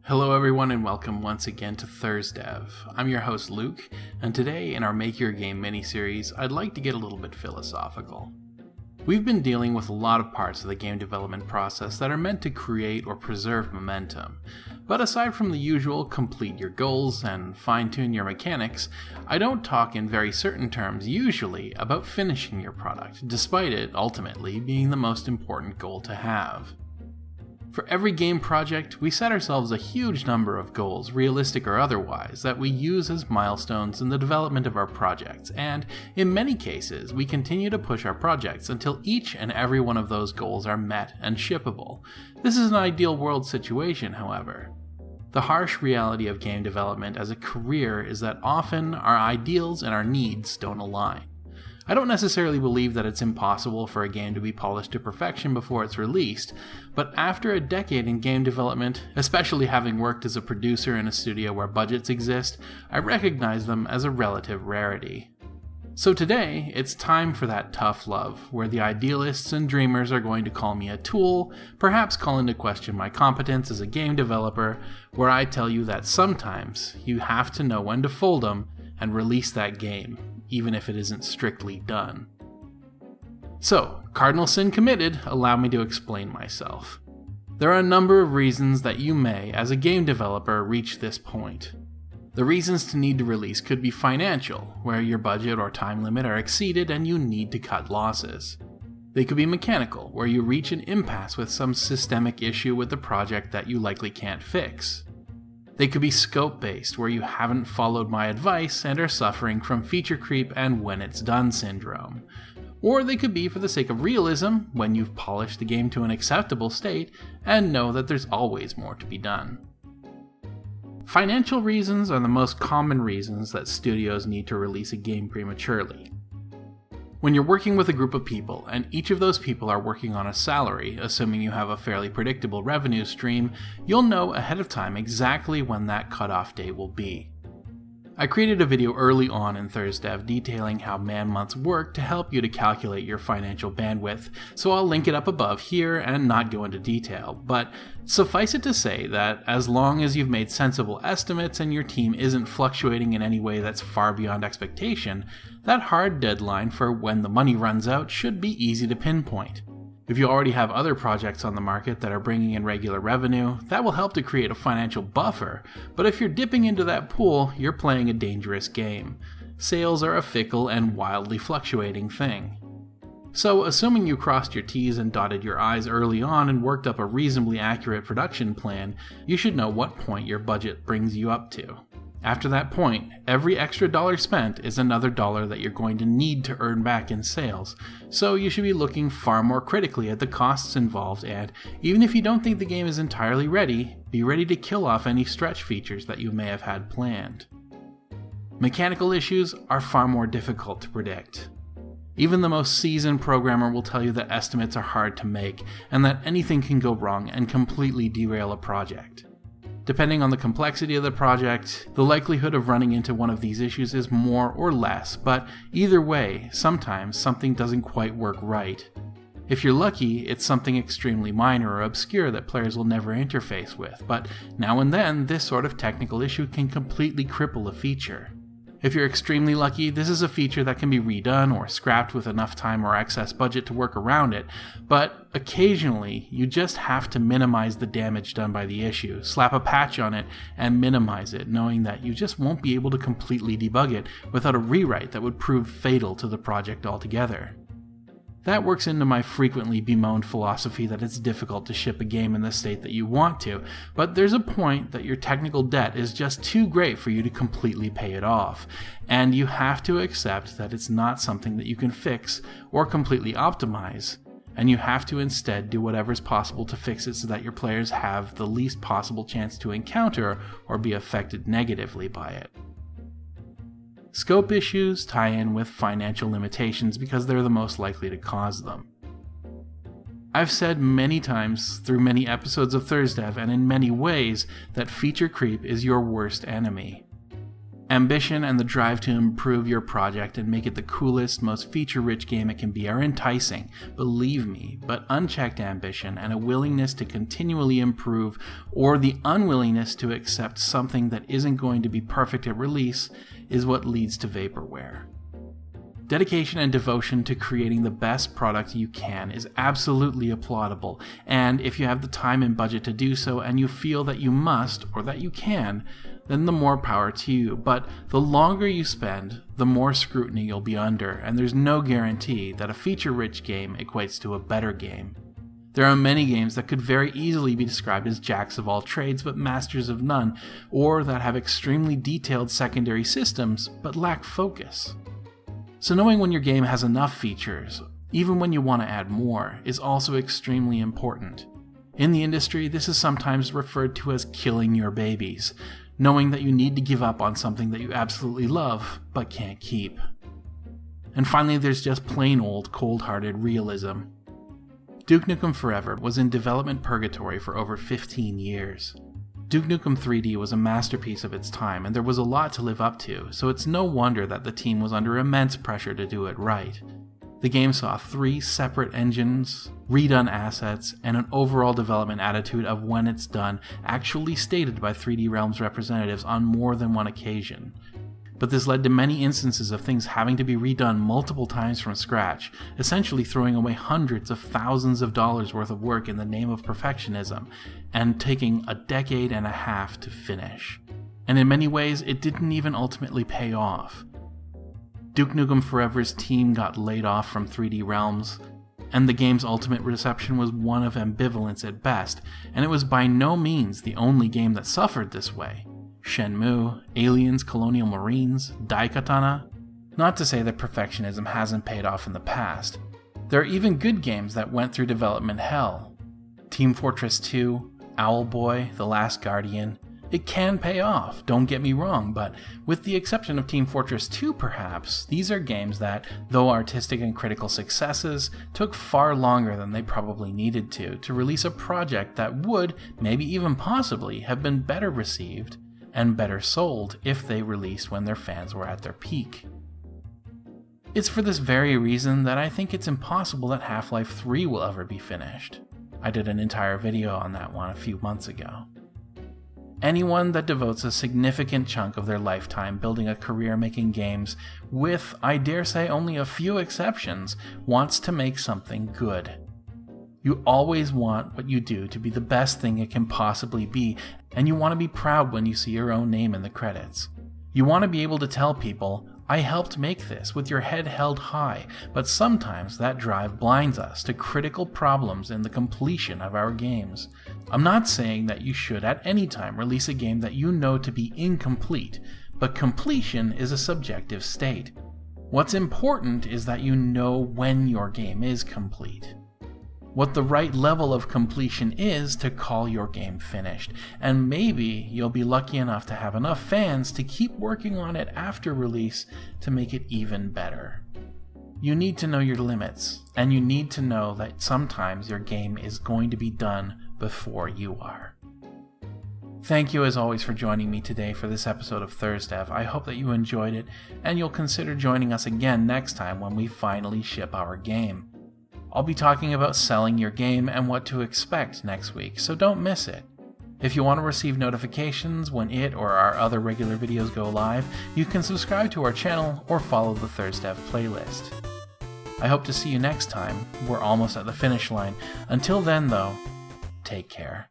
Hello everyone and welcome once again to ThursDev. I'm your host Luke, and today in our Make Your Game mini-series, I'd like to get a little bit philosophical. We've been dealing with a lot of parts of the game development process that are meant to create or preserve momentum, but aside from the usual complete your goals and fine-tune your mechanics, I don't talk in very certain terms usually about finishing your product, despite it ultimately being the most important goal to have. For every game project, we set ourselves a huge number of goals, realistic or otherwise, that we use as milestones in the development of our projects, and in many cases, we continue to push our projects until each and every one of those goals are met and shippable. This is an ideal world situation, however. The harsh reality of game development as a career is that often our ideals and our needs don't align. I don't necessarily believe that it's impossible for a game to be polished to perfection before it's released, but after a decade in game development, especially having worked as a producer in a studio where budgets exist, I recognize them as a relative rarity. So today, it's time for that tough love, where the idealists and dreamers are going to call me a tool, perhaps call into question my competence as a game developer, where I tell you that sometimes you have to know when to fold them and release that game, even if it isn't strictly done. So, cardinal sin committed, allow me to explain myself. There are a number of reasons that you may, as a game developer, reach this point. The reasons to need to release could be financial, where your budget or time limit are exceeded and you need to cut losses. They could be mechanical, where you reach an impasse with some systemic issue with the project that you likely can't fix. They could be scope-based, where you haven't followed my advice and are suffering from feature creep and when it's done syndrome. Or they could be for the sake of realism, when you've polished the game to an acceptable state and know that there's always more to be done. Financial reasons are the most common reasons that studios need to release a game prematurely. When you're working with a group of people, and each of those people are working on a salary, assuming you have a fairly predictable revenue stream, you'll know ahead of time exactly when that cutoff date will be. I created a video early on in ThursDev detailing how man-months work to help you to calculate your financial bandwidth, so I'll link it up above here and not go into detail, but suffice it to say that as long as you've made sensible estimates and your team isn't fluctuating in any way that's far beyond expectation, that hard deadline for when the money runs out should be easy to pinpoint. If you already have other projects on the market that are bringing in regular revenue, that will help to create a financial buffer, but if you're dipping into that pool, you're playing a dangerous game. Sales are a fickle and wildly fluctuating thing. So, assuming you crossed your T's and dotted your I's early on and worked up a reasonably accurate production plan, you should know what point your budget brings you up to. After that point, every extra dollar spent is another dollar that you're going to need to earn back in sales, so you should be looking far more critically at the costs involved and, even if you don't think the game is entirely ready, be ready to kill off any stretch features that you may have had planned. Mechanical issues are far more difficult to predict. Even the most seasoned programmer will tell you that estimates are hard to make, and that anything can go wrong and completely derail a project. Depending on the complexity of the project, the likelihood of running into one of these issues is more or less, but either way, sometimes something doesn't quite work right. If you're lucky, it's something extremely minor or obscure that players will never interface with, but now and then, this sort of technical issue can completely cripple a feature. If you're extremely lucky, this is a feature that can be redone or scrapped with enough time or excess budget to work around it, but occasionally you just have to minimize the damage done by the issue, slap a patch on it, and minimize it, knowing that you just won't be able to completely debug it without a rewrite that would prove fatal to the project altogether. That works into my frequently bemoaned philosophy that it's difficult to ship a game in the state that you want to, but there's a point that your technical debt is just too great for you to completely pay it off, and you have to accept that it's not something that you can fix or completely optimize, and you have to instead do whatever's possible to fix it so that your players have the least possible chance to encounter or be affected negatively by it. Scope issues tie in with financial limitations because they're the most likely to cause them. I've said many times through many episodes of ThursDev and in many ways that feature creep is your worst enemy. Ambition and the drive to improve your project and make it the coolest, most feature-rich game it can be are enticing, believe me, but unchecked ambition and a willingness to continually improve, or the unwillingness to accept something that isn't going to be perfect at release, is what leads to vaporware. Dedication and devotion to creating the best product you can is absolutely applaudable, and if you have the time and budget to do so and you feel that you must, or that you can, then the more power to you. But the longer you spend, the more scrutiny you'll be under, and there's no guarantee that a feature-rich game equates to a better game. There are many games that could very easily be described as jacks of all trades but masters of none, or that have extremely detailed secondary systems but lack focus. So knowing when your game has enough features, even when you want to add more, is also extremely important. In the industry, this is sometimes referred to as killing your babies, knowing that you need to give up on something that you absolutely love but can't keep. And finally, there's just plain old cold-hearted realism. Duke Nukem Forever was in development purgatory for over 15 years. Duke Nukem 3D was a masterpiece of its time, and there was a lot to live up to, so it's no wonder that the team was under immense pressure to do it right. The game saw 3 separate engines, redone assets, and an overall development attitude of when it's done, actually stated by 3D Realms representatives on more than one occasion. But this led to many instances of things having to be redone multiple times from scratch, essentially throwing away hundreds of thousands of dollars worth of work in the name of perfectionism, and taking a decade and a half to finish. And in many ways, it didn't even ultimately pay off. Duke Nukem Forever's team got laid off from 3D Realms, and the game's ultimate reception was one of ambivalence at best, and it was by no means the only game that suffered this way. Shenmue, Aliens, Colonial Marines, Daikatana. Not to say that perfectionism hasn't paid off in the past. There are even good games that went through development hell. Team Fortress 2, Owlboy, The Last Guardian. It can pay off, don't get me wrong, but with the exception of Team Fortress 2 perhaps, these are games that, though artistic and critical successes, took far longer than they probably needed to release a project that would, maybe even possibly, have been better received and better sold if they released when their fans were at their peak. It's for this very reason that I think it's impossible that Half-Life 3 will ever be finished. I did an entire video on that one a few months ago. Anyone that devotes a significant chunk of their lifetime building a career making games, with, I dare say, only a few exceptions, wants to make something good. You always want what you do to be the best thing it can possibly be, and you want to be proud when you see your own name in the credits. You want to be able to tell people, I helped make this, with your head held high, but sometimes that drive blinds us to critical problems in the completion of our games. I'm not saying that you should at any time release a game that you know to be incomplete, but completion is a subjective state. What's important is that you know when your game is complete. What the right level of completion is to call your game finished, and maybe you'll be lucky enough to have enough fans to keep working on it after release to make it even better. You need to know your limits, and you need to know that sometimes your game is going to be done before you are. Thank you as always for joining me today for this episode of ThursDev. I hope that you enjoyed it, and you'll consider joining us again next time when we finally ship our game. I'll be talking about selling your game and what to expect next week, so don't miss it. If you want to receive notifications when it or our other regular videos go live, you can subscribe to our channel or follow the ThursDev playlist. I hope to see you next time. We're almost at the finish line. Until then, though, take care.